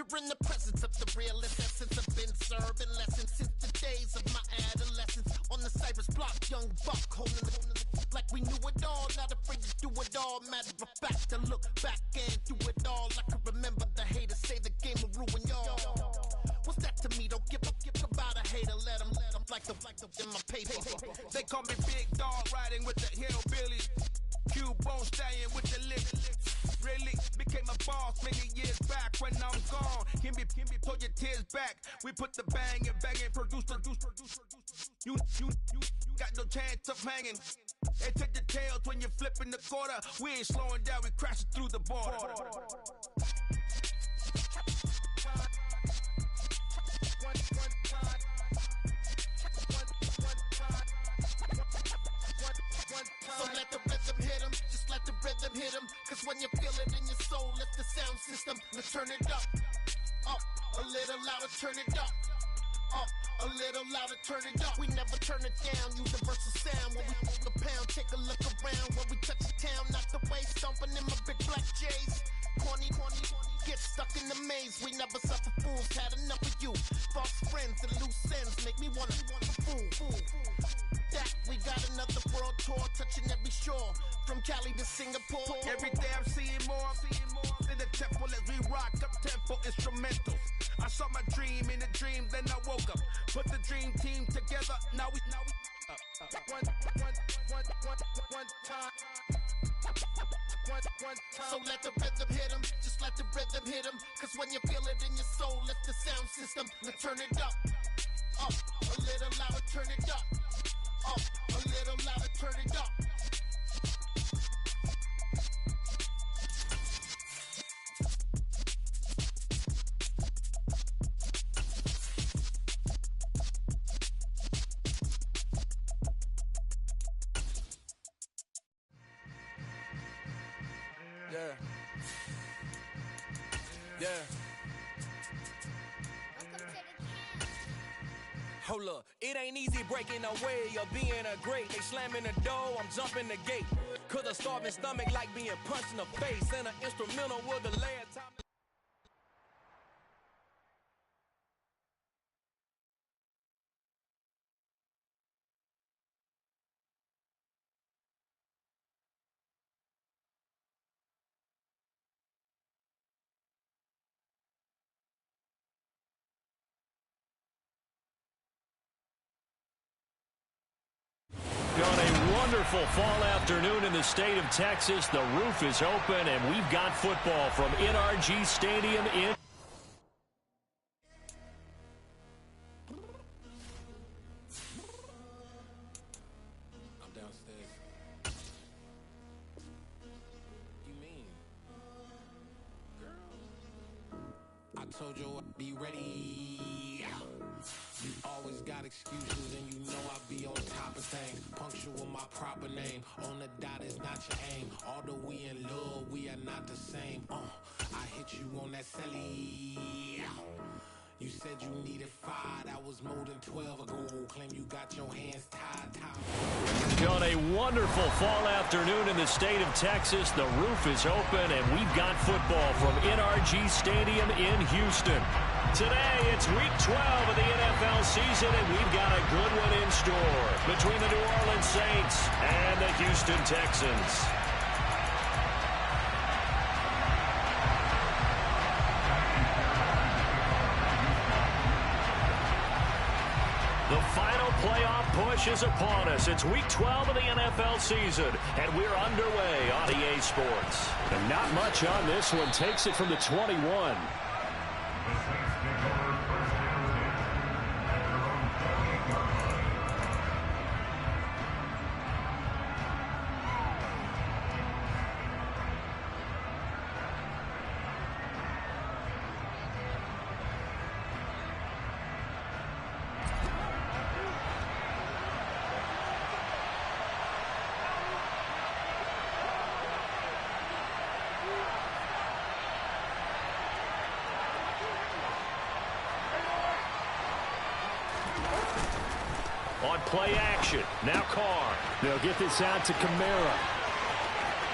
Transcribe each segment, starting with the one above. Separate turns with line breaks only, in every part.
You're in the presence of the realest essence. I've been serving lessons since the days of my adolescence. On the Cypress block, young buck holding it like we knew it all. Not afraid to do it all. Matter of fact, I look back and do it all. I can remember the haters say the game will ruin y'all. What's that to me? Don't give about a hater. Let them like the in my paper.
They call me Big Dog, riding with the hillbillies. Q-Bone stallion with the lick. Really became a boss many years back. When I'm gone, can be pull your tears back. We put the bang and produce. You got no chance of hanging. They take the tails when you're flipping the quarter. We ain't slowing down, we crashing through the border.
So let the rhythm hit him, just let the rhythm hit him. Cause when you feel it in your soul, lift the sound system. Let's turn it up, a little louder, turn it up. A little louder, turn it up. We never turn it down, universal sound. When we move the pound, take a look around. When we touch the town, not the way, stomping in my big black J's. Corny, get stuck in the maze. We never suffer fools, had enough of you. False friends and loose ends make me wanna fool. That we got another world tour, touching every shore, from Cali to Singapore.
Every day I'm seeing more in the temple as we rock up tempo instrumentals. I saw my dream in a dream, then I woke up. Put the dream team together. Now we one time.
So let the rhythm hit him, just let the rhythm hit him. Cause when you feel it in your soul, lift the sound system. Let's turn it up, a little louder, turn it up, a little louder, turn it up.
Yeah. Hold up, it ain't easy breaking away or being a great. They slamming the door, I'm jumping the gate. Cause a starving stomach like being punched in the face. And an instrumental will delay a time.
On a wonderful fall afternoon in the state of Texas, the roof is open, and we've got football from NRG Stadium in.
I'm downstairs. You mean? Girl.
I told you I'd be ready. You always got excuses and you know I be on top of things. Punctual my proper name. On the dot is not your aim. Although we in love, we are not the same. I hit you on that celly. You said you needed 5, that was more than 12 ago. Claim you got your hands tied.
On a wonderful fall afternoon in the state of Texas, the roof is open, and we've got football from NRG Stadium in Houston. Today, it's week 12 of the NFL season, and we've got a good one in store between the New Orleans Saints and the Houston Texans. The final playoff push is upon us. It's week 12 of the NFL season, and we're underway on EA Sports. And not much on this one. Takes it from the 21. On play action, now Carr. They'll get this out to Kamara.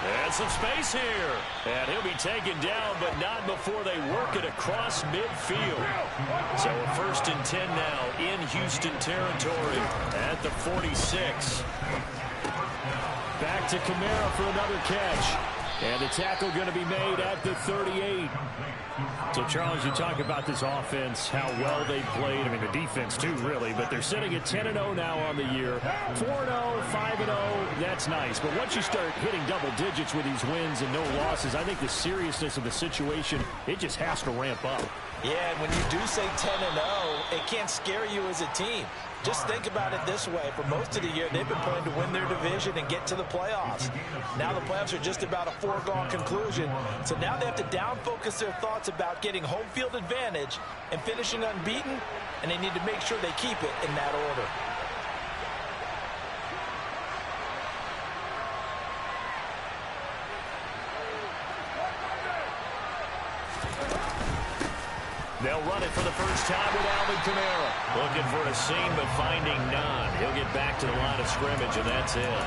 And some space here. And he'll be taken down, but not before they work it across midfield. So a 1st and 10 now in Houston territory at the 46. Back to Kamara for another catch. And the tackle going to be made at the 38. So, Charles, you talk about this offense, how well they played. I mean, the defense, too, really. But they're sitting at 10-0 now on the year. 4-0, 5-0, that's nice. But once you start hitting double digits with these wins and no losses, I think the seriousness of the situation, it just has to ramp up.
Yeah, and when you do say 10-0, it can't scare you as a team. Just think about it this way. For most of the year, they've been playing to win their division and get to the playoffs. Now the playoffs are just about a foregone conclusion. So now they have to down-focus their thoughts about getting home field advantage and finishing unbeaten, and they need to make sure they keep it in that order.
They'll run it for the first time with Alvin Kamara. Looking for a seam, but finding none. He'll get back to the line of scrimmage, and that's it.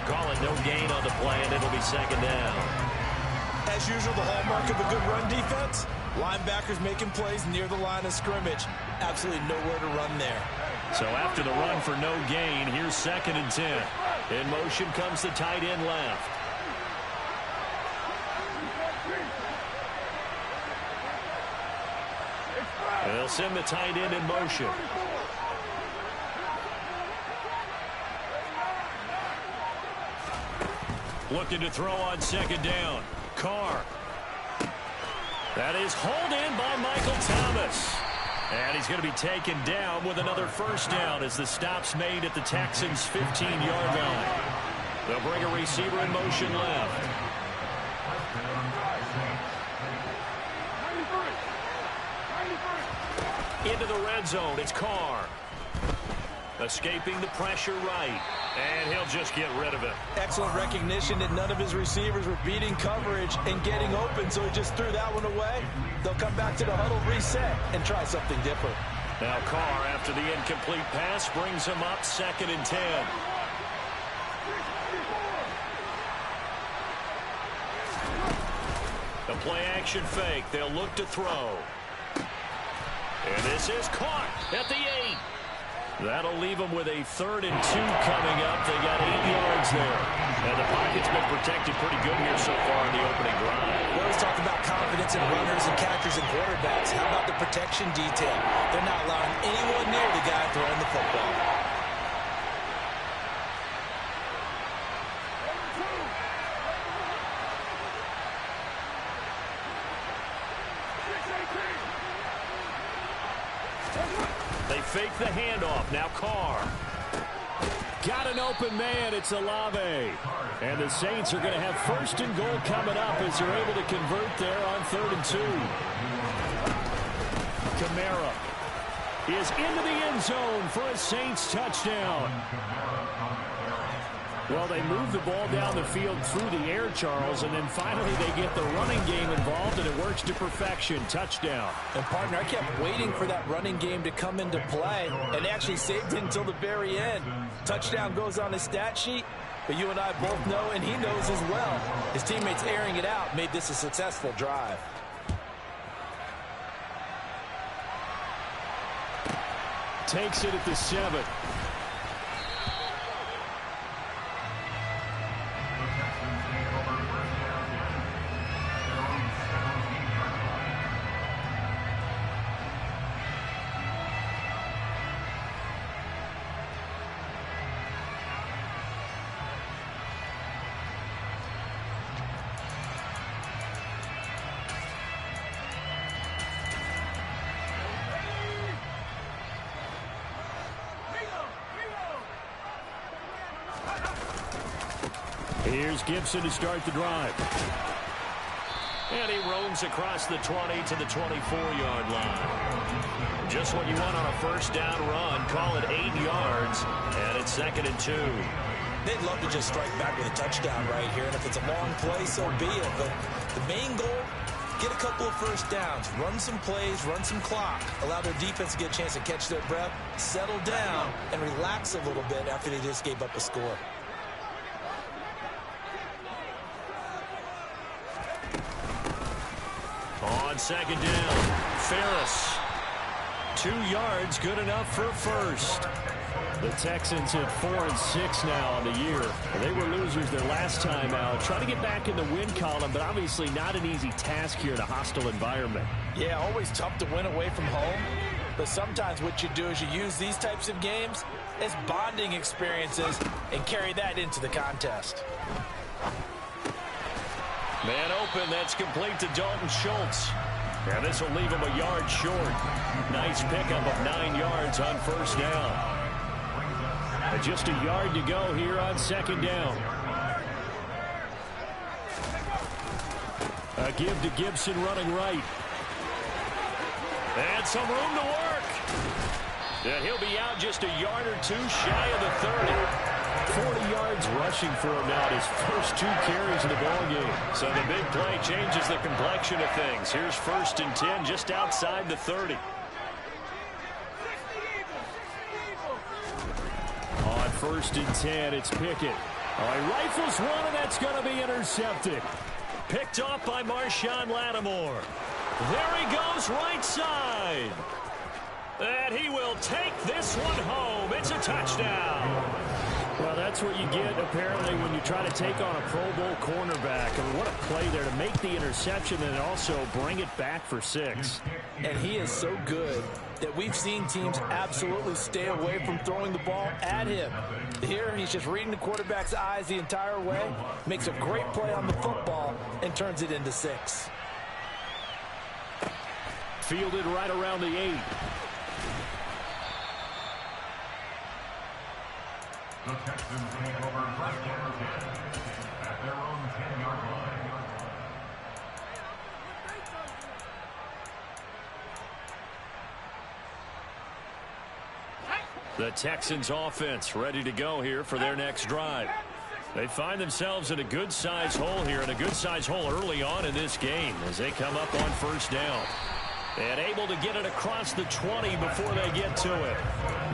Call it no gain on the play, and it'll be 2nd down.
As usual, the hallmark of a good run defense, linebackers making plays near the line of scrimmage. Absolutely nowhere to run there.
So after the run for no gain, here's 2nd and 10. In motion comes the tight end left. They'll send the tight end in motion. Looking to throw on 2nd down. Carr. That is hauled in by Michael Thomas. And he's going to be taken down with another 1st down as the stop's made at the Texans' 15-yard line. They'll bring a receiver in motion left. Into the red zone, it's Carr. Escaping the pressure right. And he'll just get rid of it.
Excellent recognition that none of his receivers were beating coverage and getting open, so he just threw that one away. They'll come back to the huddle, reset, and try something different.
Now Carr, after the incomplete pass, brings him up 2nd and 10. The play-action fake. They'll look to throw. And this is caught at the 8. That'll leave them with a 3rd and 2 coming up. They got 8 yards there. And the pocket's been protected pretty good here so far in the opening drive.
We always talk about confidence in runners and catchers and quarterbacks. How about the protection detail? They're not allowing anyone near the guy throwing the football.
They fake the handoff. Now Carr. Got an open man. It's Olave. And the Saints are going to have 1st and goal coming up as they're able to convert there on 3rd and 2. Kamara is into the end zone for a Saints touchdown. Well, they move the ball down the field through the air, Charles, and then finally they get the running game involved, and it works to perfection. Touchdown.
And, partner, I kept waiting for that running game to come into play and actually saved it until the very end. Touchdown goes on his stat sheet, but you and I both know, and he knows as well, his teammates airing it out made this a successful drive.
Takes it at the 7. Here's Gibson to start the drive. And he roams across the 20 to the 24-yard line. Just what you want on a 1st down run. Call it 8 yards, and it's 2nd and 2.
They'd love to just strike back with a touchdown right here, and if it's a long play, so be it. But the main goal, get a couple of 1st downs, run some plays, run some clock, allow their defense to get a chance to catch their breath, settle down, and relax a little bit after they just gave up a score.
on second down. Ferris. 2 yards, good enough for a first. The Texans at 4-6 now on the year. They were losers their last time out. Trying to get back in the win column, but obviously not an easy task here in a hostile environment.
Yeah, always tough to win away from home. But sometimes what you do is you use these types of games as bonding experiences and carry that into the contest.
Man open, that's complete to Dalton Schultz. And this will leave him a yard short. Nice pickup of 9 yards on first down. And just a yard to go here on second down. A give to Gibson running right. And some room to work. And he'll be out just a yard or 2 shy of the 30. 40 yards rushing for him now at his first 2 carries in the ballgame. So the big play changes the complexion of things. Here's 1st and 10 just outside the 30. On 1st and 10, it's Pickett. All right, rifles one, and that's going to be intercepted. Picked off by Marshawn Lattimore. There he goes, right side. And he will take this one home. It's a touchdown. Well, that's what you get, apparently, when you try to take on a Pro Bowl cornerback. I mean, what a play there to make the interception and also bring it back for 6.
And he is so good that we've seen teams absolutely stay away from throwing the ball at him. Here, he's just reading the quarterback's eyes the entire way, makes a great play on the football, and turns it into 6.
Fielded right around the 8.
The Texans take over first down at their own 10-yard line.
The Texans offense ready to go here for their next drive. They find themselves in a good-sized hole here, and a good-sized hole early on in this game as they come up on first down. And able to get it across the 20 before they get to it.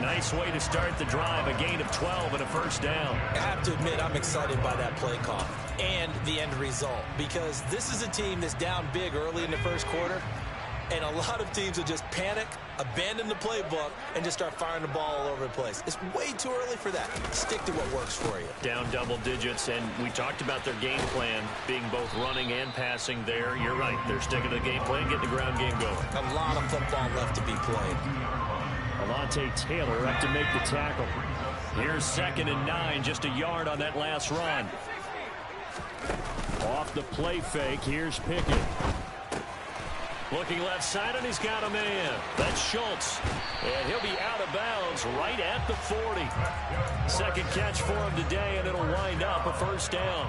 Nice way to start the drive, a gain of 12 and a first down.
I have to admit, I'm excited by that play call and the end result, because this is a team that's down big early in the first quarter, and a lot of teams will just panic, abandon the playbook, and just start firing the ball all over the place. It's way too early for that. Stick to what works for you.
Down double digits, and we talked about their game plan being both running and passing there. You're right. They're sticking to the game plan, getting the ground game going.
A lot of football left to be played.
Alontae Taylor up to make the tackle. Here's 2nd and 9, just a yard on that last run. Off the play fake, here's Pickett. Looking left side, and he's got a man. That's Schultz. And he'll be out of bounds right at the 40. Second catch for him today, and it'll wind up a first down.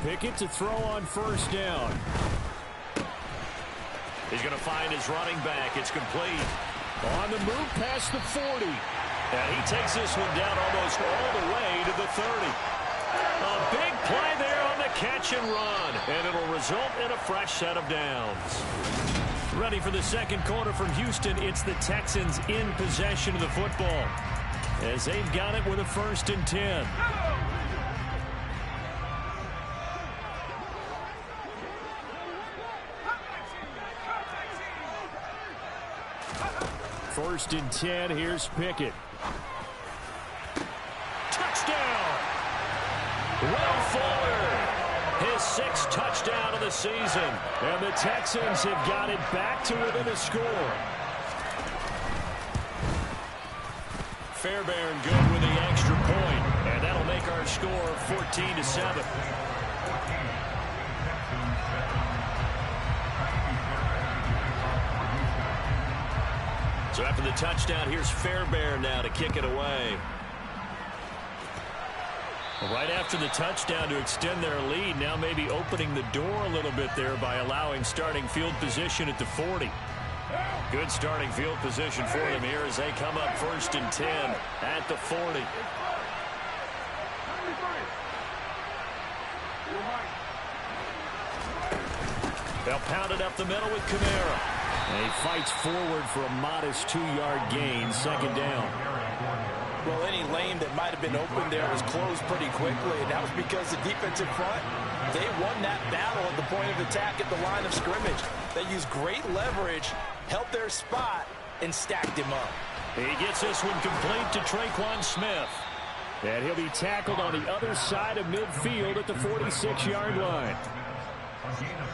Pickett to throw on first down. He's going to find his running back. It's complete. On the move past the 40. And he takes this one down almost all the way to the 30. A big play there on the catch and run, and it'll result in a fresh set of downs. Ready for the second quarter from Houston, it's the Texans in possession of the football as they've got it with a 1st and 10. First and 10, here's Pickett. Touchdown! Will Fuller, his 6th touchdown of the season. And the Texans have got it back to within a score. Fairbairn good with the extra point, and that'll make our score 14-7. So after the touchdown, here's Fairbairn now to kick it away. Right after the touchdown to extend their lead, now maybe opening the door a little bit there by allowing starting field position at the 40. Good starting field position for them here as they come up 1st and 10 at the 40. They'll pound it up the middle with Kamara. And he fights forward for a modest 2-yard gain, 2nd down.
Well, any lane that might have been open there was closed pretty quickly, and that was because the defensive front, they won that battle at the point of attack at the line of scrimmage. They used great leverage, held their spot, and stacked him up.
He gets this one complete to Traquan Smith. And he'll be tackled on the other side of midfield at the 46-yard line.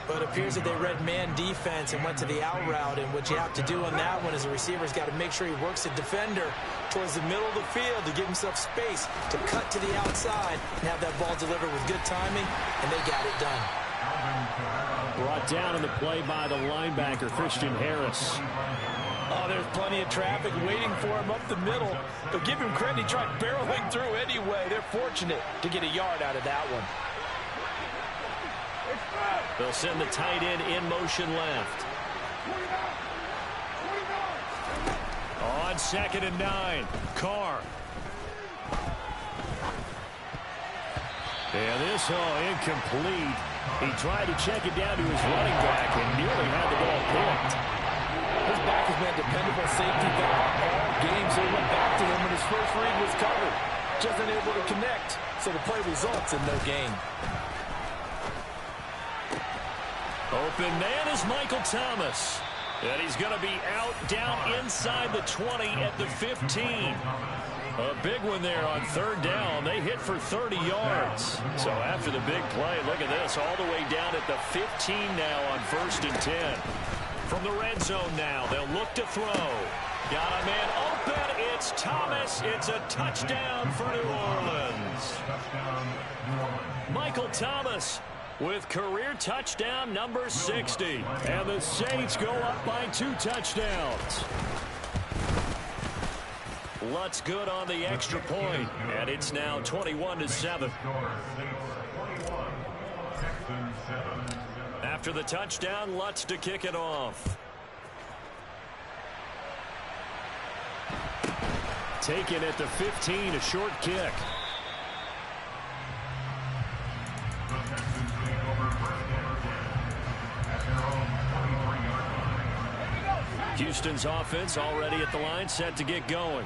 But it appears that they read man defense and went to the out route. And what you have to do on that one is the receiver's got to make sure he works the defender towards the middle of the field to give himself space to cut to the outside and have that ball delivered with good timing, and they got it done.
Brought down in the play by the linebacker, Christian Harris.
Oh, there's plenty of traffic waiting for him up the middle. But give him credit, he tried barreling through anyway. They're fortunate to get a yard out of that one.
They'll send the tight end in motion left. On 2nd and 9, Carr. And this, incomplete. He tried to check it down to his running back and nearly had the ball picked.
His back has been a dependable safety valve all game, so he went back to him when his first read was covered. Just unable to connect, so the play results in no gain.
Open man is Michael Thomas. And he's going to be out down inside the 20 at the 15. A big one there on 3rd down. They hit for 30 yards. So after the big play, look at this, all the way down at the 15 now on 1st and 10. From the red zone now, they'll look to throw. Got a man open. It's Thomas. It's a touchdown for New Orleans. Michael Thomas with career touchdown number 60. And the Saints go up by 2 touchdowns. Lutz good on the extra point, and it's now 21-7. After the touchdown, Lutz to kick it off. Taken at the 15, a short kick. Houston's offense already at the line, set to get going.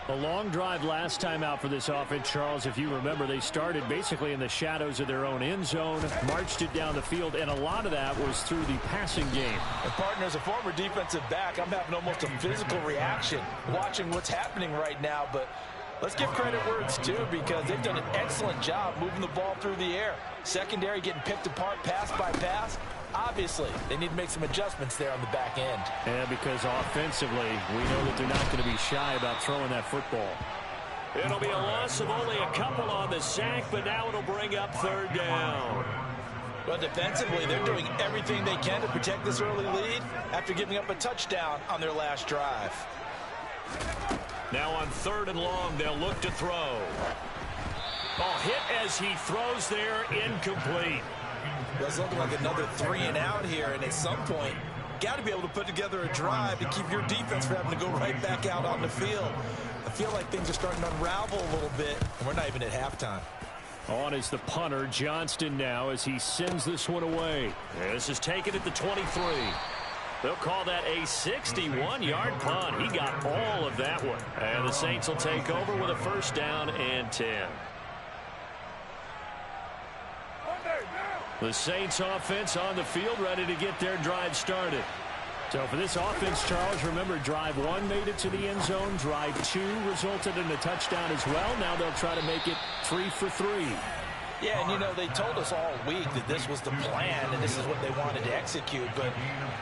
A long drive last time out for this offense, Charles. If you remember, they started basically in the shadows of their own end zone, marched it down the field, and a lot of that was through the passing game.
And partner, as a former defensive back, I'm having almost a physical reaction watching what's happening right now. But let's give credit where it's due, because they've done an excellent job moving the ball through the air. Secondary getting picked apart pass by pass. Obviously, they need to make some adjustments there on the back end.
And because offensively, we know that they're not going to be shy about throwing that football. It'll be a loss of only a couple on the sack, but now it'll bring up 3rd down.
Well, defensively, they're doing everything they can to protect this early lead after giving up a touchdown on their last drive.
Now on 3rd and long, they'll look to throw. Oh, hit as he throws there, incomplete.
Well, it's looking like another 3 and out here, and at some point, got to be able to put together a drive to keep your defense from having to go right back out on the field. I feel like things are starting to unravel a little bit, and we're not even at halftime.
On is the punter, Johnston, now as he sends this one away. This is taken at the 23. They'll call that a 61-yard punt. He got all of that one. And the Saints will take over with a 1st down and 10. The Saints offense on the field, ready to get their drive started. So for this offense, Charles, remember, drive 1 made it to the end zone. Drive 2 resulted in a touchdown as well. Now they'll try to make it 3 for 3.
Yeah, and you know, they told us all week that this was the plan and this is what they wanted to execute, but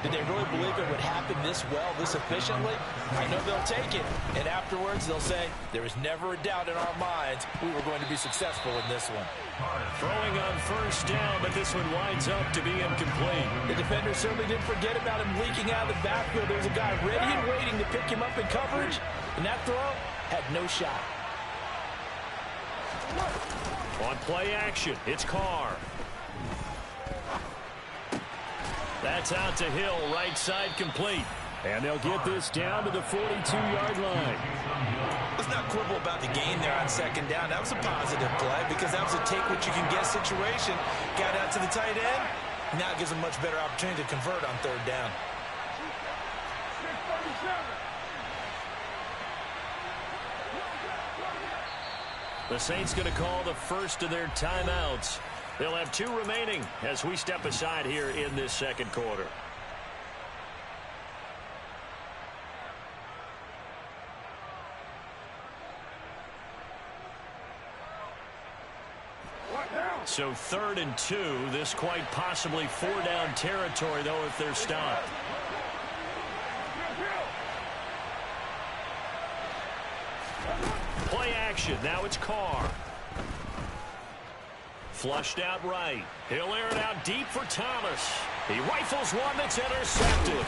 did they really believe it would happen this well, this efficiently? I know they'll take it, and afterwards they'll say, there was never a doubt in our minds we were going to be successful in this one.
Throwing on 1st down, but this one winds up to be incomplete.
The defender certainly didn't forget about him leaking out of the backfield. There was a guy ready and waiting to pick him up in coverage, and that throw had no shot.
On play action, it's Carr. That's out to Hill, right side complete. And they'll get this down to the 42-yard line.
Let's not quibble about the gain there on 2nd down. That was a positive play because that was a take-what-you-can-get situation. Got out to the tight end. Now it gives them a much better opportunity to convert on 3rd down.
The Saints going to call the first of their timeouts. They'll have 2 remaining as we step aside here in this second quarter. So 3rd and 2. This quite possibly 4-down territory, though, if they're stopped. Play action. Now it's Carr. Flushed out right. He'll air it out deep for Thomas. He rifles one that's intercepted.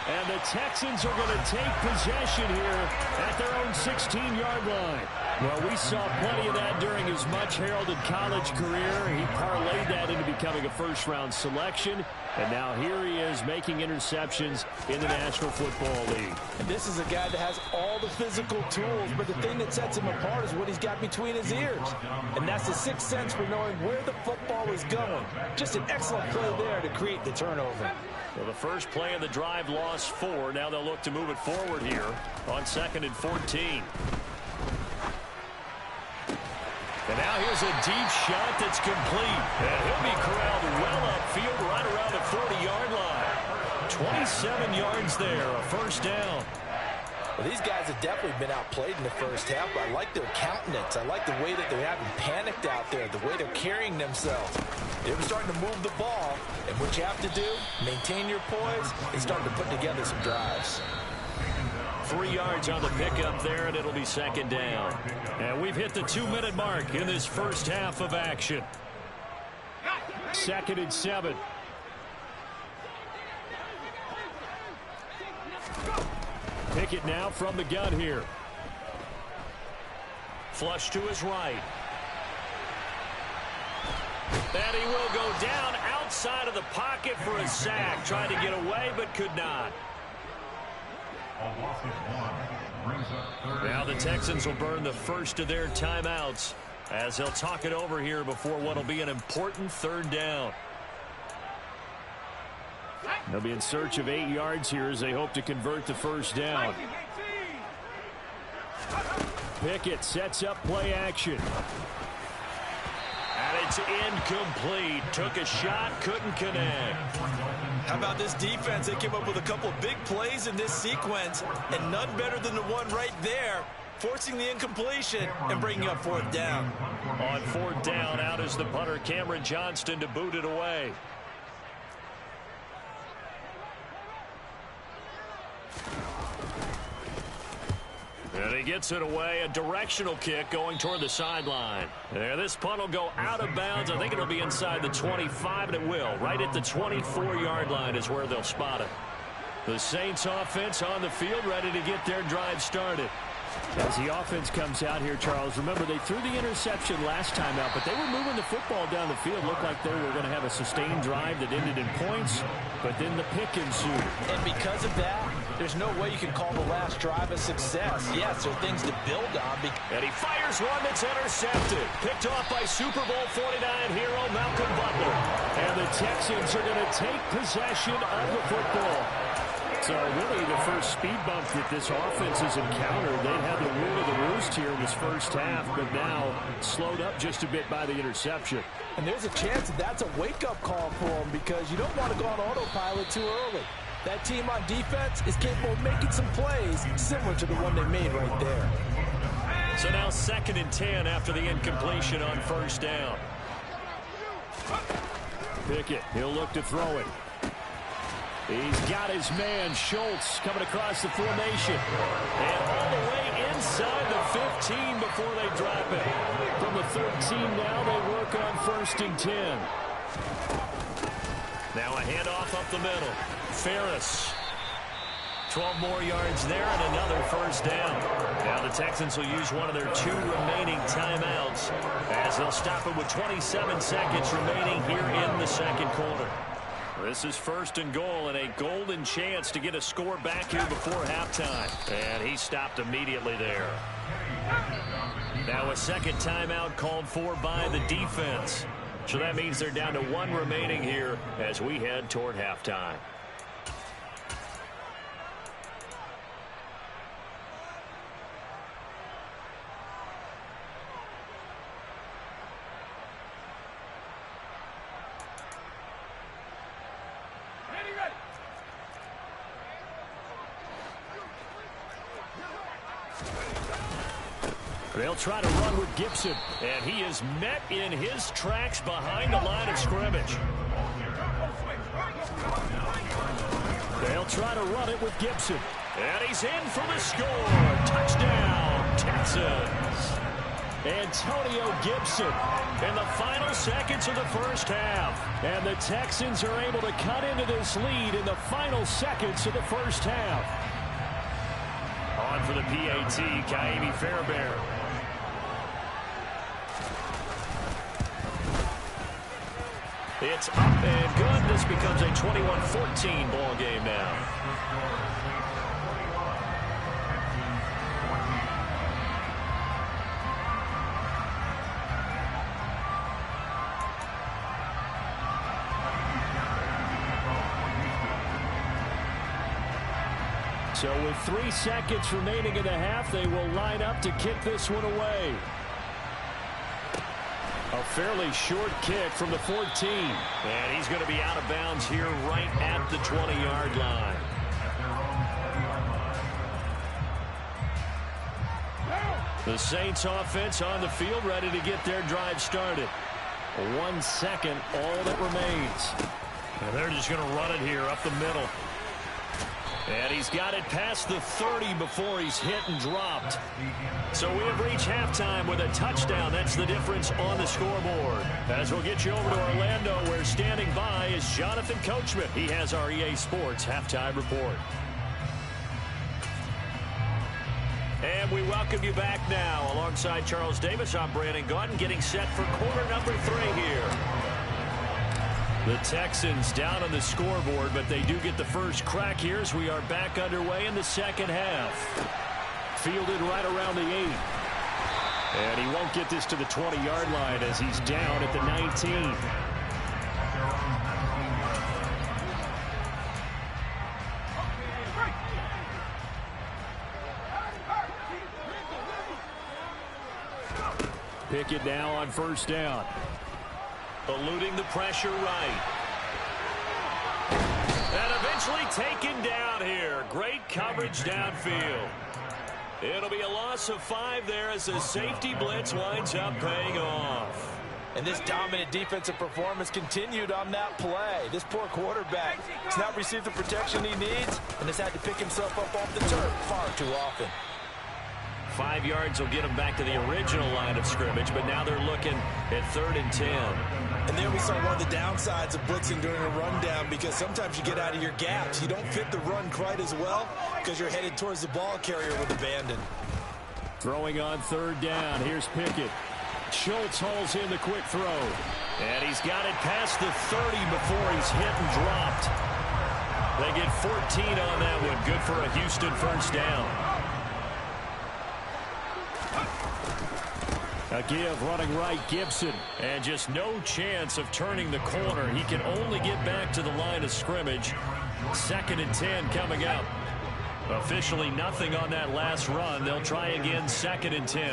And the Texans are going to take possession here at their own 16-yard line. Well, we saw plenty of that during his much-heralded college career. He parlayed that into becoming a first-round selection. And now here he is making interceptions in the National Football League.
And this is a guy that has all the physical tools, but the thing that sets him apart is what he's got between his ears. And that's the sixth sense for knowing where the football is going. Just an excellent play there to create the turnover.
Well, the first play of the drive lost 4. Now they'll look to move it forward here on 2nd and 14. And now here's a deep shot that's complete. And he'll be corralled well upfield right around the 40-yard line. 27 yards there, a first down.
Well, these guys have definitely been outplayed in the first half, but I like their countenance. I like the way that they haven't panicked out there, the way they're carrying themselves. They were starting to move the ball, and what you have to do, maintain your poise, and start to put together some drives.
3 yards on the pickup there, and it'll be 2nd down. And we've hit the 2-minute mark in this first half of action. 2nd and 7. Pickett now from the gun here. Flush to his right. And he will go down outside of the pocket for a sack. Tried to get away, but could not. Now the Texans will burn the first of their timeouts as they'll talk it over here before what will be an important 3rd down. They'll be in search of 8 yards here as they hope to convert the first down. Pickett sets up play action. And it's incomplete. Took a shot, couldn't connect.
How about this defense? They came up with a couple of big plays in this sequence, and none better than the one right there, forcing the incompletion and bringing up 4th down.
On 4th down, out is the punter, Cameron Johnston, to boot it away. And he gets it away, a directional kick going toward the sideline. There, this punt will go out of bounds. I think it'll be inside the 25, and it will. Right at the 24-yard line is where they'll spot it. The Saints offense on the field, ready to get their drive started. As the offense comes out here, Charles, remember they threw the interception last time out, but they were moving the football down the field. Looked like they were going to have a sustained drive that ended in points, but then the pick ensued.
And because of that, there's no way you can call the last drive a success. Yes, there are things to build on.
And he fires one that's intercepted. Picked off by Super Bowl 49 hero Malcolm Butler. And the Texans are going to take possession of the football. So really the first speed bump that this offense has encountered. They had the rule of the roost here in this first half, but now slowed up just a bit by the interception.
And there's a chance that that's a wake-up call for them because you don't want to go on autopilot too early. That team on defense is capable of making some plays similar to the one they made right there.
So now 2nd and 10 after the incompletion on 1st down. Pickett, he'll look to throw it. He's got his man, Schultz, coming across the formation. And all the way inside the 15 before they drop it. From the 13 now, they work on 1st and 10. Now a handoff up the middle. Ferris. 12 more yards there and another 1st down. Now the Texans will use one of their 2 remaining timeouts as they'll stop it with 27 seconds remaining here in the second quarter. This is 1st and goal and a golden chance to get a score back here before halftime. And he stopped immediately there. Now a second timeout called for by the defense. So that means they're down to 1 remaining here as we head toward halftime. They'll try to run with Gibson, and he is met in his tracks behind the line of scrimmage. They'll try to run it with Gibson, and he's in for the score. Touchdown, Texans. Antonio Gibson in the final seconds of the first half. And the Texans are able to cut into this lead in the final seconds of the first half. On for the PAT, Kaimi Fairbairn. It's up and good. This becomes a 21-14 ball game now. So with 3 seconds remaining in the half, they will line up to kick this one away. A fairly short kick from the 14. And he's going to be out of bounds here right at the 20-yard line. The Saints offense on the field ready to get their drive started. 1 second, all that remains. And they're just going to run it here up the middle. And he's got it past the 30 before he's hit and dropped. So we have reached halftime with a touchdown. That's the difference on the scoreboard. As we'll get you over to Orlando, where standing by is Jonathan Coachman. He has our EA Sports halftime report. And we welcome you back now. Alongside Charles Davis, I'm Brandon Gaudin, getting set for quarter number 3 here. The Texans down on the scoreboard, but they do get the first crack here as we are back underway in the second half. Fielded right around the 8. And he won't get this to the 20-yard line as he's down at the 19. Pickett now on first down. Eluding the pressure right. And eventually taken down here. Great coverage downfield. It'll be a loss of 5 there as the safety blitz winds up paying off.
And this dominant defensive performance continued on that play. This poor quarterback has not received the protection he needs and has had to pick himself up off the turf far too often.
5 yards will get him back to the original line of scrimmage, but now they're looking at 3rd and 10.
And there we saw one of the downsides of blitzing during a rundown, because sometimes you get out of your gaps. You don't fit the run quite as well because you're headed towards the ball carrier with abandon.
Throwing on 3rd down. Here's Pickett. Schultz hauls in the quick throw. And he's got it past the 30 before he's hit and dropped. They get 14 on that one. Good for a Houston first down. A give running right, Gibson. And just no chance of turning the corner. He can only get back to the line of scrimmage. 2nd and 10 coming up. Officially nothing on that last run. They'll try again, 2nd and 10.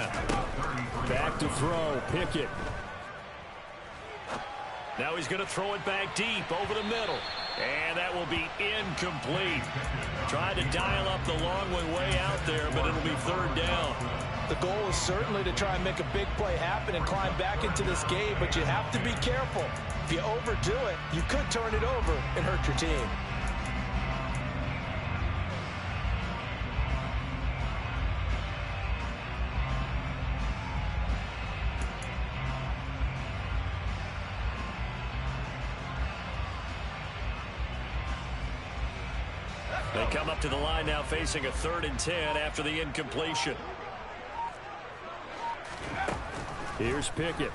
Back to throw, Pickett. Now he's going to throw it back deep over the middle. And that will be incomplete. Tried to dial up the long one way out there, but it'll be 3rd down.
The goal is certainly to try and make a big play happen and climb back into this game, but you have to be careful. If you overdo it, you could turn it over and hurt your team.
They come up to the line now facing a 3rd and 10 after the incompletion. Here's Pickett.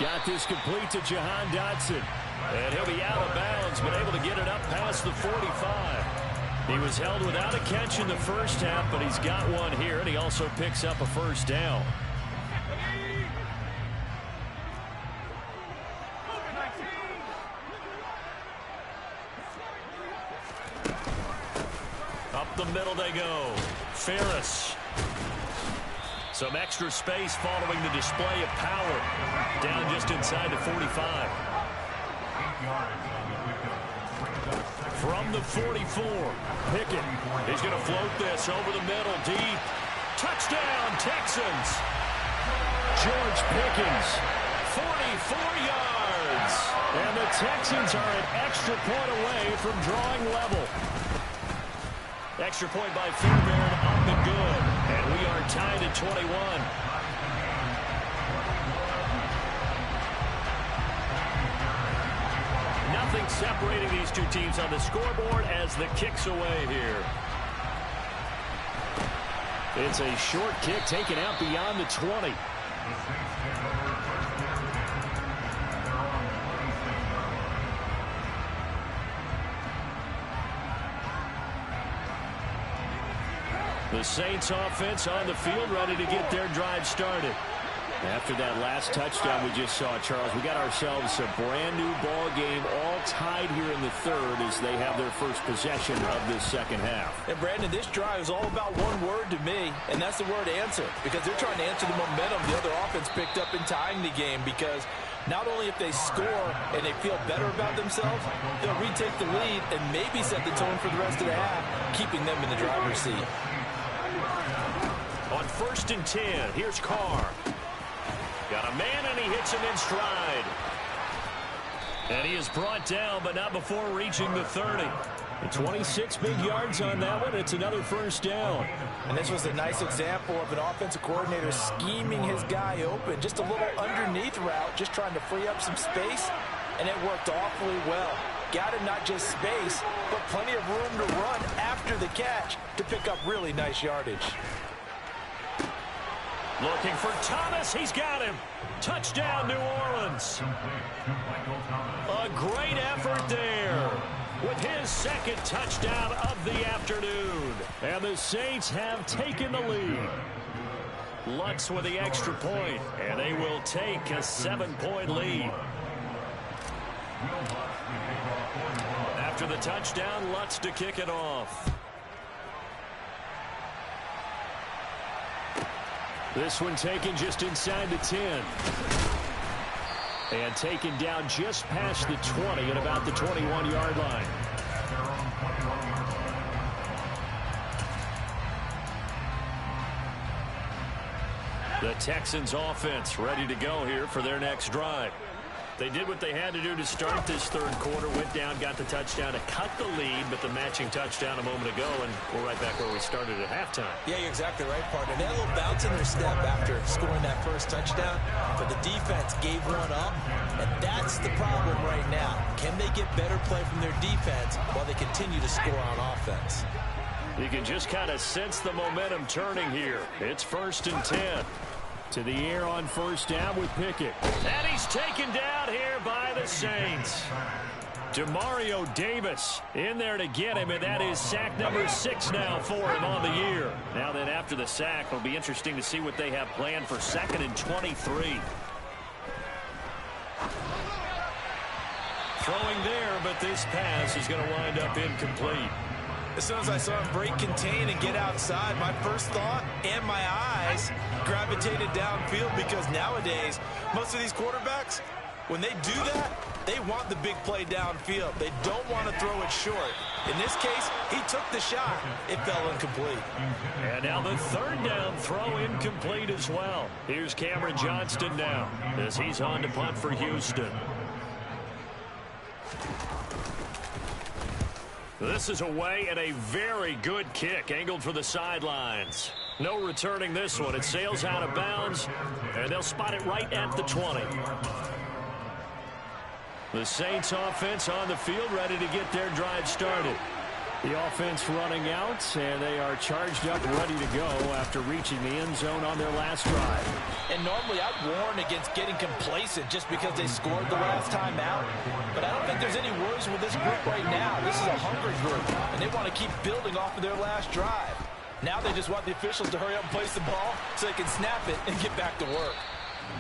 Got this complete to Jahan Dotson. And he'll be out of bounds, but able to get it up past the 45. He was held without a catch in the first half, but he's got one here, and he also picks up a first down. Up the middle they go. Ferris. Some extra space following the display of power. Down just inside the 45. From the 44, Pickett is going to float this over the middle deep. Touchdown, Texans. George Pickens, 44 yards. And the Texans are an extra point away from drawing level. Extra point by Fairbairn up and good. And we are tied at 21. Nothing separating these two teams on the scoreboard as the kick's away here. It's a short kick taken out beyond the 20. The Saints offense on the field ready to get their drive started. After that last touchdown we just saw, Charles, we got ourselves a brand new ball game, all tied here in the third as they have their first possession of this second half.
And Brandon, this drive is all about one word to me, and that's the word answer, because they're trying to answer the momentum the other offense picked up in tying the game, because not only if they score and they feel better about themselves, they'll retake the lead and maybe set the tone for the rest of the half, keeping them in the driver's seat.
On 1st and 10, here's Carr. Got a man, and he hits him in stride. And he is brought down, but not before reaching the 30. And 26 big yards on that one. It's another first down.
And this was a nice example of an offensive coordinator scheming his guy open. Just a little underneath route, just trying to free up some space, and it worked awfully well. Got him not just space, but plenty of room to run after the catch to pick up really nice yardage.
Looking for Thomas. He's got him. Touchdown, New Orleans. A great effort there with his second touchdown of the afternoon. And the Saints have taken the lead. Lutz with the extra point, and they will take a 7-point lead. After the touchdown, Lutz to kick it off. This one taken just inside the 10. And taken down just past the 20 at about the 21-yard line. The Texans offense ready to go here for their next drive. They did what they had to do to start this third quarter, went down, got the touchdown to cut the lead, but the matching touchdown a moment ago, and we're right back where we started at halftime.
Yeah, you're exactly right, partner. They had a little bounce in their step after scoring that first touchdown, but the defense gave one up, and that's the problem right now. Can they get better play from their defense while they continue to score on offense?
You can just kind of sense the momentum turning here. It's 1st and 10. To the air on first down with Pickett. And he's taken down here by the Saints. Demario Davis in there to get him, and that is sack number 6 now for him on the year. Now then, after the sack, it'll be interesting to see what they have planned for 2nd and 23. Throwing there, but this pass is going to wind up incomplete.
As soon as I saw him break contain and get outside, my first thought and my eyes gravitated downfield, because nowadays, most of these quarterbacks, when they do that, they want the big play downfield. They don't want to throw it short. In this case, he took the shot. It fell incomplete.
And now the 3rd down throw incomplete as well. Here's Cameron Johnston now as he's on to punt for Houston. This is away, and a very good kick angled for the sidelines. No returning this one. It sails out of bounds, and they'll spot it right at the 20. The Saints offense on the field ready to get their drive started. The offense running out, and they are charged up ready to go after reaching the end zone on their last drive.
And normally I'd warn against getting complacent just because they scored the last time out. But I don't think there's any worries with this group right now. This is a hungry group, and they want to keep building off of their last drive. Now they just want the officials to hurry up and place the ball so they can snap it and get back to work.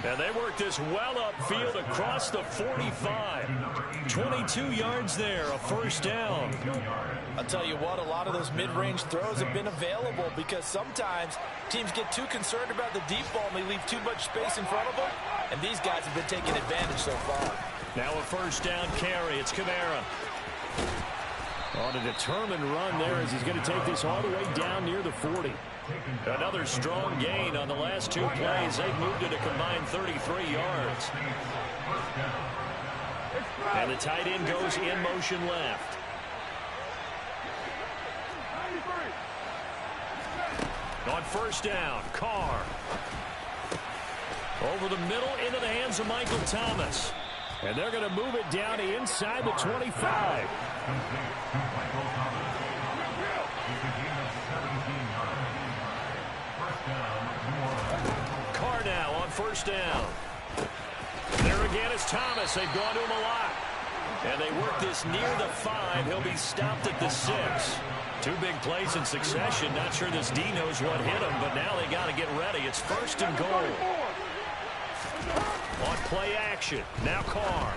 And they work this well upfield across the 45. 22 yards there, a first down.
I'll tell you what, a lot of those mid-range throws have been available because sometimes teams get too concerned about the deep ball and they leave too much space in front of them. And these guys have been taking advantage so far.
Now a first down carry. It's Kamara. On a determined run there as he's going to take this all the way down near the 40. Another strong gain on the last 2 plays. They've moved it a combined 33 yards. And the tight end goes in motion left. On first down, Carr. Over the middle into the hands of Michael Thomas. And they're going to move it down to inside the 25. Carr now on first down. There again is Thomas. They've gone to him a lot. And they work this near the 5. He'll be stopped at the 6. 2 big plays in succession. Not sure this D knows what hit him, but now they got to get ready. It's first and goal. On play action. Now Carr.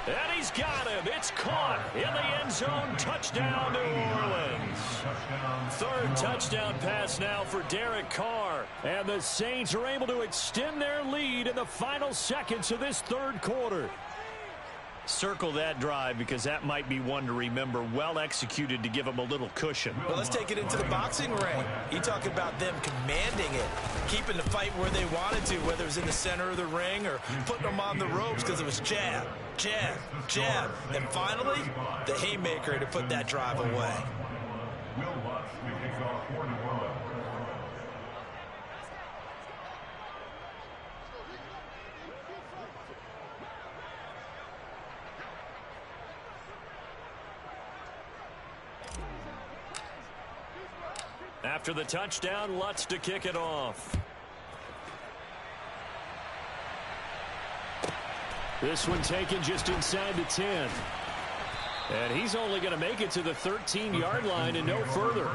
And he's got him. It's caught in the end zone. Touchdown, New Orleans. 3rd touchdown pass now for Derek Carr. And the Saints are able to extend their lead in the final seconds of this 3rd quarter. Circle that drive because that might be one to remember. Well executed to give them a little cushion.
Well, let's take it into the boxing ring. You talk about them commanding it, keeping the fight where they wanted to, whether it was in the center of the ring or putting them on the ropes because it was jab, jab, jab. And finally, the haymaker to put that drive away.
After the touchdown, Lutz to kick it off. This one taken just inside the 10. And he's only going to make it to the 13-yard line and no further.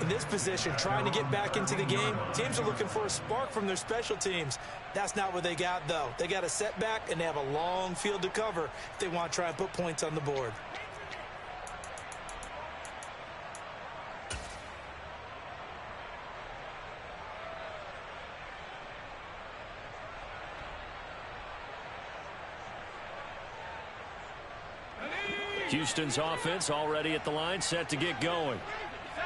In this position, trying to get back into the game, teams are looking for a spark from their special teams. That's not what they got, though. They got a setback, and they have a long field to cover if they want to try and put points on the board.
Houston's offense already at the line, set to get going.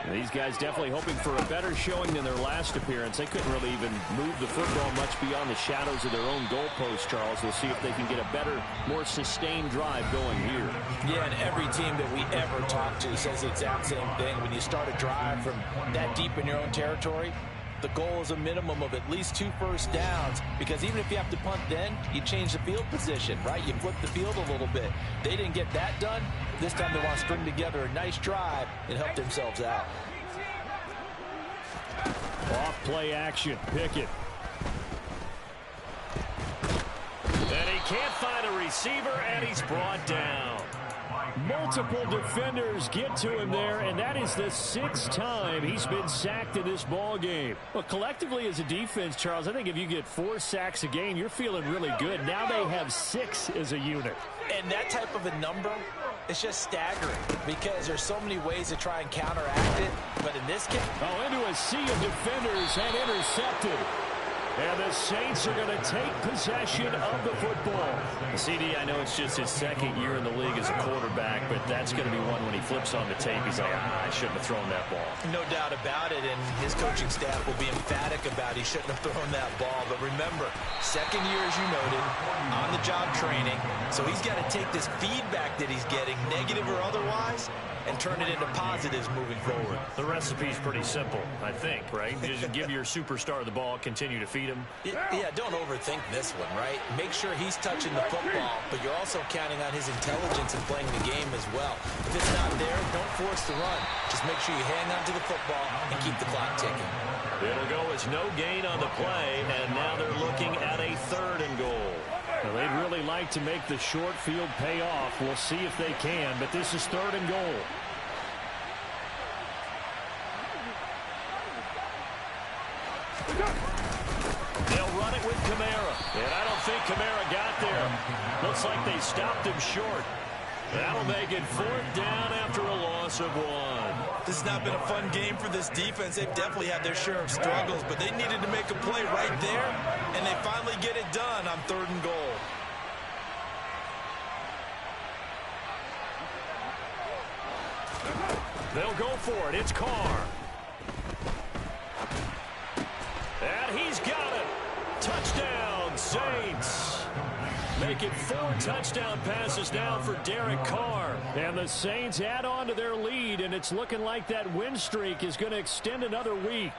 And these guys definitely hoping for a better showing than their last appearance. They couldn't really even move the football much beyond the shadows of their own goalpost, Charles. We'll see if they can get a better, more sustained drive going here.
Yeah, and every team that we ever talk to says the exact same thing. When you start a drive from that deep in your own territory, the goal is a minimum of at least 2 first downs, because even if you have to punt then, you change the field position, right? You flip the field a little bit. They didn't get that done. This time they want to string together a nice drive and help themselves out.
Off play action, Pickett. And he can't find a receiver, and he's brought down. Multiple defenders get to him there, and that is the 6th time he's been sacked in this ball game. Well, collectively as a defense, Charles, I think if you get 4 sacks a game, you're feeling really good. Now they have 6 as a unit.
And that type of a number, it's just staggering because there's so many ways to try and counteract it. But in this case...
Oh, into a sea of defenders and intercepted. And the Saints are going to take possession of the football. CD, I know it's just his 2nd year in the league as a quarterback, but that's going to be one when he flips on the tape. He's like, I shouldn't have thrown that ball.
No doubt about it, and his coaching staff will be emphatic about he shouldn't have thrown that ball. But remember, 2nd year, as you noted, on-the-job training. So he's got to take this feedback that he's getting, negative or otherwise, and turn it into positives moving forward.
The recipe's pretty simple, I think, right? Just give your superstar the ball, continue to feed him.
Yeah, don't overthink this one, right? Make sure he's touching the football, but you're also counting on his intelligence in playing the game as well. If it's not there, don't force the run. Just make sure you hang on to the football and keep the clock ticking.
It'll go as no gain on the play, and now they're looking at a 3rd and goal. Well, they'd really like to make the short field pay off. We'll see if they can, but this is 3rd and goal. They'll run it with Kamara, and I don't think Kamara got there. Looks like they stopped him short. That'll make it 4th down after a loss of 1.
This has not been a fun game for this defense. They've definitely had their share of struggles, but they needed to make a play right there, and they finally get it done on 3rd and goal.
They'll go for it. It's Carr. Saints make it 4 touchdown passes now for Derek Carr. And the Saints add on to their lead, and it's looking like that win streak is going to extend another week.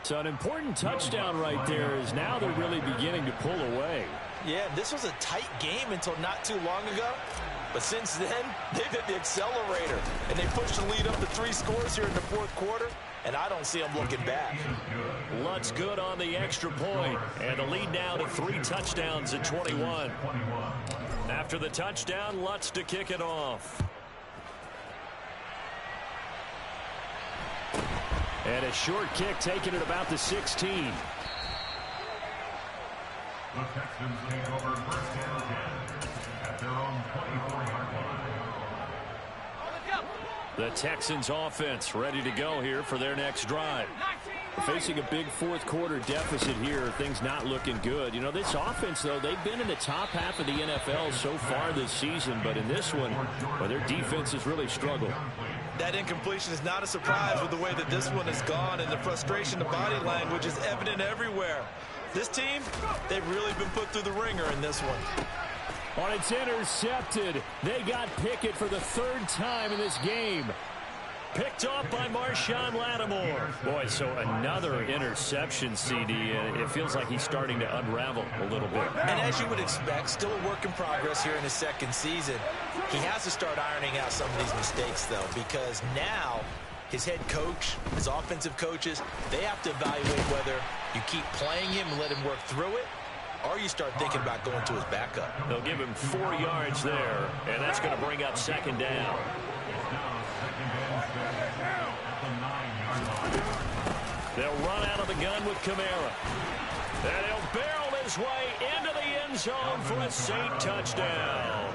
So an important touchdown right there is now they're really beginning to pull away.
Yeah, this was a tight game until not too long ago. But since then, they've hit the accelerator, and they pushed the lead up to 3 scores here in the fourth quarter, and I don't see them looking back.
Lutz good on the extra point, and the lead now to 3 touchdowns at 21. After the touchdown, Lutz to kick it off. And a short kick taken at about the 16.
The Texans lead over first down 10 at their own 24-yard line.
The Texans offense ready to go here for their next drive. Facing a big fourth quarter deficit here, things not looking good. You know, this offense, though, they've been in the top half of the NFL so far this season, but in this one, well, their defense has really struggled.
That incompletion is not a surprise with the way that this one has gone, and the frustration, the body language is evident everywhere. This team, they've really been put through the ringer in this one.
Oh, it's intercepted. They got Pickett for the 3rd time in this game. Picked off by Marshawn Lattimore. Boy, so another interception, CD, and it feels like he's starting to unravel a little bit.
And as you would expect, still a work in progress here in his 2nd season. He has to start ironing out some of these mistakes, though, because now his head coach, his offensive coaches, they have to evaluate whether you keep playing him and let him work through it, or you start thinking about going to his backup.
They'll give him 4 yards there, and that's going to bring up 2nd down. They'll run out of the gun with Kamara. And he'll barrel his way into the end zone for a Saint touchdown.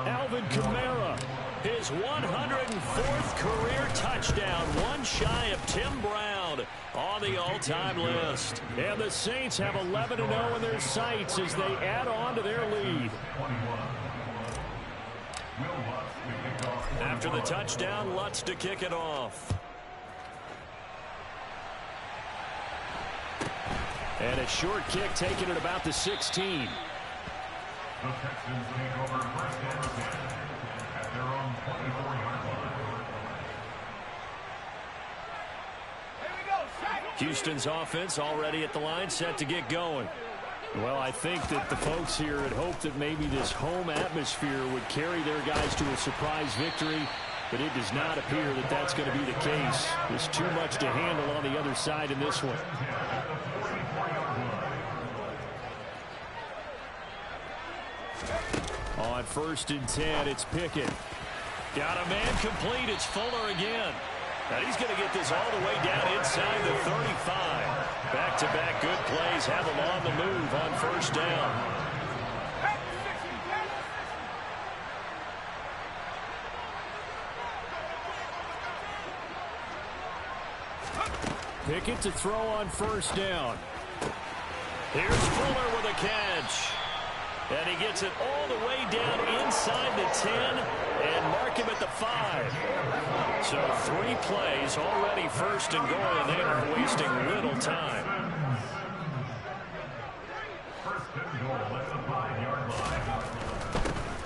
Alvin Kamara, his 104th career touchdown, one shy of Tim Brown on the all-time list. And the Saints have 11-0 in their sights as they add on to their lead. After the touchdown, Lutz to kick it off. And a short kick taken at about the 16.
The Texans lead over first down 10 at their own 24-yard line.
Houston's offense already at the line, set to get going. Well, I think that the folks here had hoped that maybe this home atmosphere would carry their guys to a surprise victory, but it does not appear that that's going to be the case. There's too much to handle on the other side in this one. On 1st and 10, it's Pickett. Got a man complete. It's Fuller again. And he's going to get this all the way down inside the 35. Back-to-back good plays have him on the move on 1st down. Pickett to throw on 1st down. Here's Fuller with a catch. And he gets it all the way down inside the 10 and mark him at the 5. So 3 plays already 1st and goal, and they are wasting little time.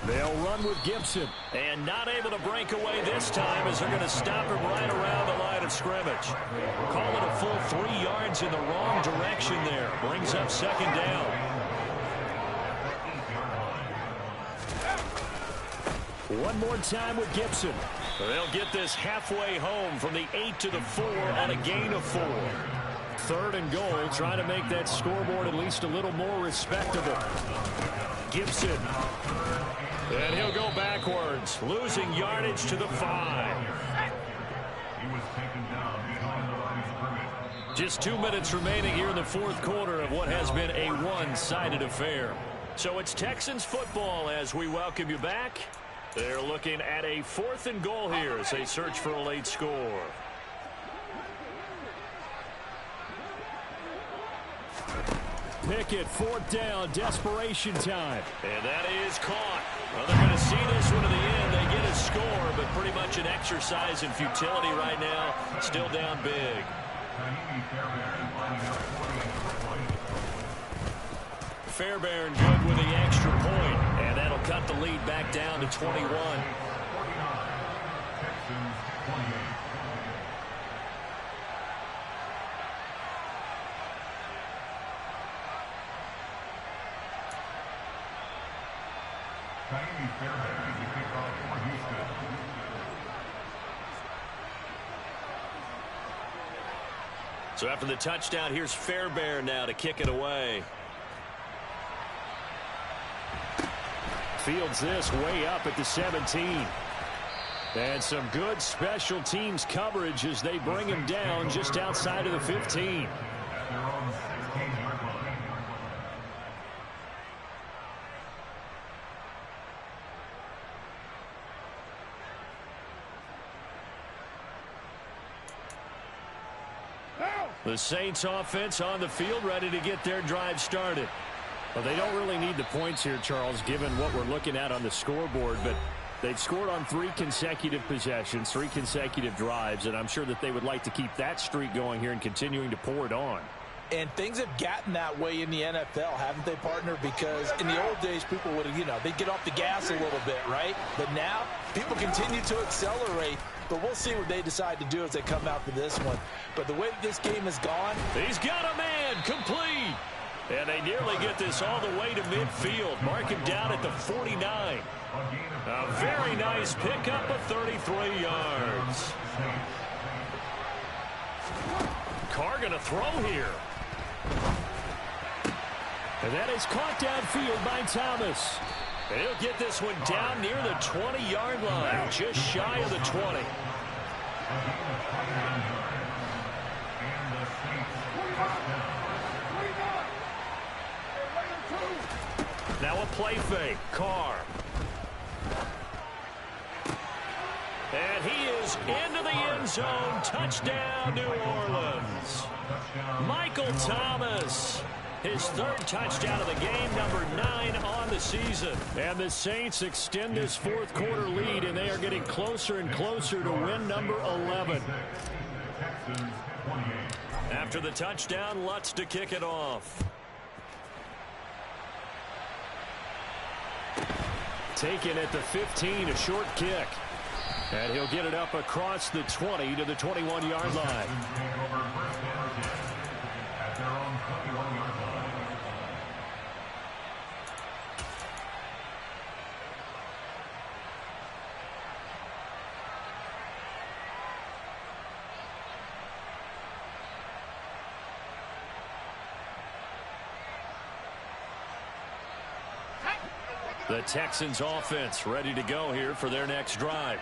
They'll run with Gibson, and not able to break away this time as they're going to stop him right around the line of scrimmage. Call it a full 3 yards in the wrong direction there. Brings up 2nd down. One more time with Gibson. They'll get this halfway home from the 8 to the 4 on a gain of 4. 3rd and goal, trying to make that scoreboard at least a little more respectable. Gibson. And he'll go backwards, losing yardage to the 5. Just 2 minutes remaining here in the fourth quarter of what has been a one-sided affair. So it's Texans football as we welcome you back. They're looking at a 4th and goal here as they search for a late score. Pickett, 4th down, desperation time. And that is caught. Well, they're going to see this one to the end. They get a score, but pretty much an exercise in futility right now. Still down big. Fairbairn good with the extra point, and that'll cut the lead back down to 21.
49, Texans 28. Fairbairn to kick off for Houston.
So after the touchdown, here's Fairbairn now to kick it away. Fields this way up at the 17. And some good special teams coverage as they bring him down just outside of the 15.
At their own 16-yard line.
The Saints offense on the field ready to get their drive started. Well, they don't really need the points here, Charles, given what we're looking at on the scoreboard, but they've scored on 3 consecutive possessions, 3 consecutive drives, and I'm sure that they would like to keep that streak going here and continuing to pour it on.
And things have gotten that way in the NFL, haven't they, partner? Because in the old days, people would, they'd get off the gas a little bit, right? But now, people continue to accelerate. But we'll see what they decide to do as they come out for this one. But the way that this game has gone.
He's got a man complete. And they nearly get this all the way to midfield. Mark him down at the 49. A very nice pickup of 33 yards. Carr going to throw here. And that is caught downfield by Thomas. And he'll get this one down near the 20-yard line, just shy of the 20. Now a play fake. Carr. And he is into the end zone. Touchdown, New Orleans. Michael Thomas. His 3rd touchdown of the game, number 9 on the season. And the Saints extend this 4th quarter lead, and they are getting closer and closer to win number 11. After the touchdown, Lutz to kick it off. Taken at the 15, a short kick. And he'll get it up across the 20 to the 21-yard line.
At their own 21-yard line.
The Texans offense ready to go here for their next drive.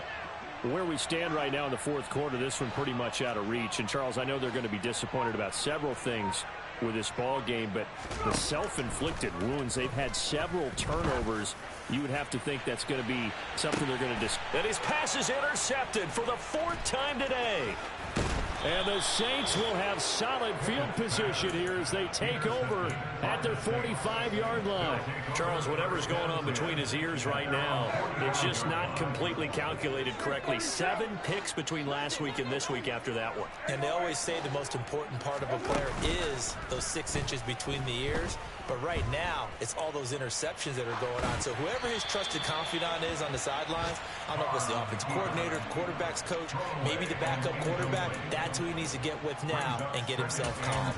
Where we stand right now in the 4th quarter, this one pretty much out of reach. And, Charles, I know they're going to be disappointed about several things with this ball game, but the self-inflicted wounds, they've had several turnovers. You would have to think that's going to be something they're going to And his pass is intercepted for the 4th time today. And the Saints will have solid field position here as they take over at their 45-yard line. Charles, whatever's going on between his ears right now, it's just not completely calculated correctly. 7 picks between last week and this week after that one.
And they always say the most important part of a player is those 6 inches between the ears. But right now, it's all those interceptions that are going on. So whoever his trusted confidant is on the sidelines, I don't know if it's the offensive coordinator, the quarterback's coach, maybe the backup quarterback, that's who he needs to get with now and get himself calm.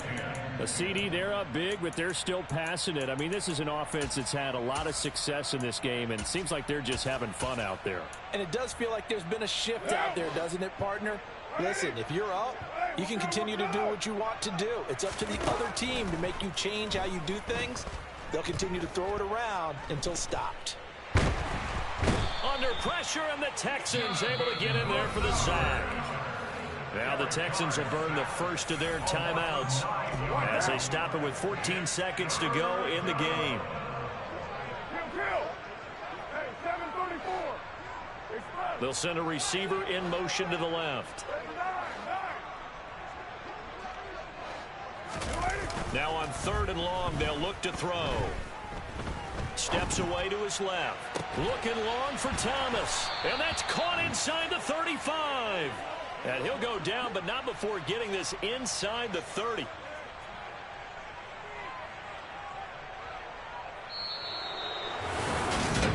A CD, they're up big, but they're still passing it. I mean, this is an offense that's had a lot of success in this game, and it seems like they're just having fun out there.
And it does feel like there's been a shift out there, doesn't it, partner? Listen, if you're up, you can continue to do what you want to do. It's up to the other team to make you change how you do things. They'll continue to throw it around until stopped.
Under pressure, and the Texans able to get in there for the sack. Now the Texans will burn the first of their timeouts as they stop it with 14 seconds to go in the game. They'll send a receiver in motion to the left. Now on 3rd and long, they'll look to throw. Steps away to his left. Looking long for Thomas. And that's caught inside the 35. And he'll go down, but not before getting this inside the 30.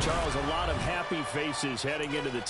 Charles, a lot of happy faces heading into the